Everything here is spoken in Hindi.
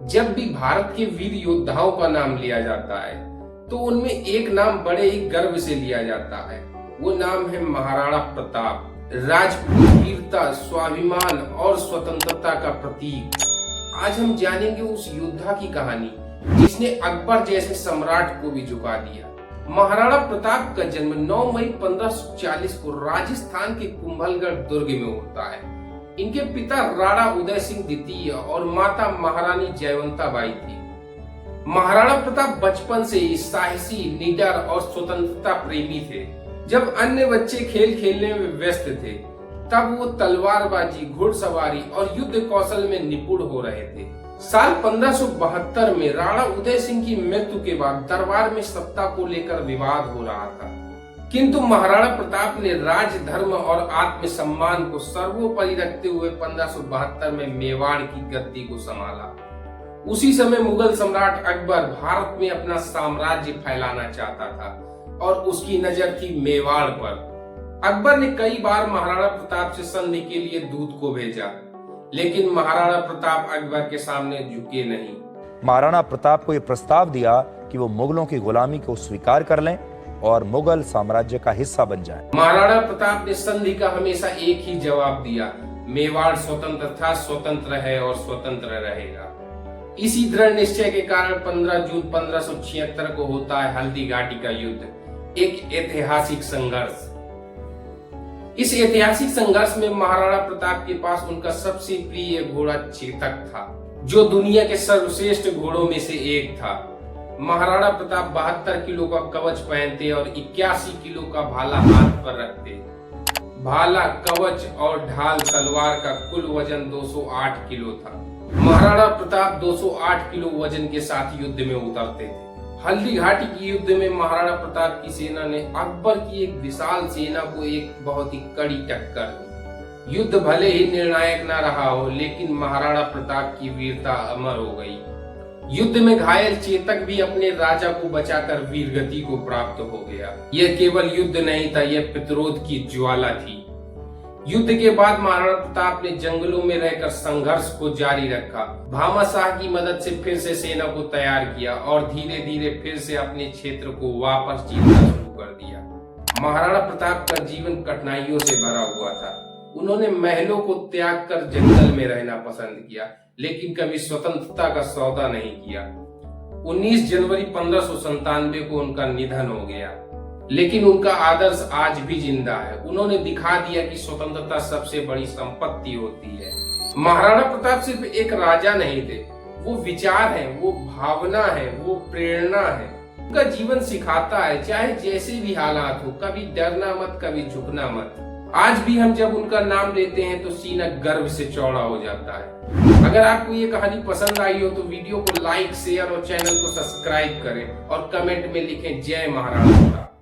जब भी भारत के वीर योद्धाओं का नाम लिया जाता है तो उनमें एक नाम बड़े ही गर्व से लिया जाता है। वो नाम है महाराणा प्रताप। राजपूत वीरता, स्वाभिमान और स्वतंत्रता का प्रतीक। आज हम जानेंगे उस योद्धा की कहानी जिसने अकबर जैसे सम्राट को भी झुका दिया। महाराणा प्रताप का जन्म 9 मई 1540 को राजस्थान के कुंभलगढ़ दुर्ग में होता है। इनके पिता राणा उदय सिंह द्वितीय और माता महारानी जयवंता बाई थी। महाराणा प्रताप बचपन से ही साहसी, निडर और स्वतंत्रता प्रेमी थे। जब अन्य बच्चे खेल खेलने में व्यस्त थे, तब वो तलवारबाजी, घुड़सवारी और युद्ध कौशल में निपुण हो रहे थे। साल 1572 में राणा उदय सिंह की मृत्यु के बाद दरबार में सत्ता को लेकर विवाद हो रहा था, किंतु महाराणा प्रताप ने राज धर्म और आत्मसम्मान को सर्वोपरि रखते हुए 1572 में मेवाड़ की गद्दी को संभाला। उसी समय मुगल सम्राट अकबर भारत में अपना साम्राज्य फैलाना चाहता था और उसकी नजर थी मेवाड़ पर। अकबर ने कई बार महाराणा प्रताप से संधि के लिए दूत को भेजा, लेकिन महाराणा प्रताप अकबर के सामने झुके नहीं। महाराणा प्रताप को यह प्रस्ताव दिया कि वो मुगलों की गुलामी को स्वीकार कर लें और मुगल साम्राज्य का हिस्सा बन जाएं। महाराणा प्रताप ने संधि का हमेशा एक ही जवाब दिया, मेवाड़ स्वतंत्र था, स्वतंत्र है और स्वतंत्र रहेगा। इसी दृढ़ निश्चय के कारण 15 जून 1576 को होता है हल्दी घाटी का युद्ध, एक ऐतिहासिक संघर्ष। इस ऐतिहासिक संघर्ष में महाराणा प्रताप के पास उनका सबसे प्रिय घोड़ा चेतक था, जो दुनिया के सर्वश्रेष्ठ घोड़ों में से एक था। महाराणा प्रताप 72 किलो का कवच पहनते और 81 किलो का भाला हाथ पर रखते। भाला, कवच और ढाल तलवार का कुल वजन 208 किलो था। महाराणा प्रताप 208 किलो वजन के साथ युद्ध में उतरते थे। हल्दी घाटी की युद्ध में महाराणा प्रताप की सेना ने अकबर की एक विशाल सेना को एक बहुत ही कड़ी टक्कर दी। युद्ध भले ही निर्णायक न रहा हो, लेकिन महाराणा प्रताप की वीरता अमर हो गई। युद्ध में घायल चेतक भी अपने राजा को बचाकर वीरगति को प्राप्त हो गया। यह केवल युद्ध नहीं था, यह प्रतिरोध की ज्वाला थी। युद्ध के बाद महाराणा प्रताप ने जंगलों में रहकर संघर्ष को जारी रखा। भामाशाह की मदद से फिर से सेना को तैयार किया और धीरे धीरे फिर से अपने क्षेत्र को वापस जीतना शुरू कर दिया। महाराणा प्रताप का जीवन कठिनाइयों से भरा हुआ था। उन्होंने महलों को त्याग कर जंगल में रहना पसंद किया, लेकिन कभी स्वतंत्रता का सौदा नहीं किया। 19 जनवरी 1597 को उनका निधन हो गया, लेकिन उनका आदर्श आज भी जिंदा है। उन्होंने दिखा दिया कि स्वतंत्रता सबसे बड़ी संपत्ति होती है। महाराणा प्रताप सिर्फ एक राजा नहीं थे, वो विचार है, वो भावना है, वो प्रेरणा है। उनका जीवन सिखाता है, चाहे जैसे भी हालात हो, कभी डरना मत, कभी झुकना मत। आज भी हम जब उनका नाम लेते हैं तो सीना गर्व से चौड़ा हो जाता है। अगर आपको ये कहानी पसंद आई हो तो वीडियो को लाइक, शेयर और चैनल को सब्सक्राइब करें और कमेंट में लिखें जय महाराणा प्रताप।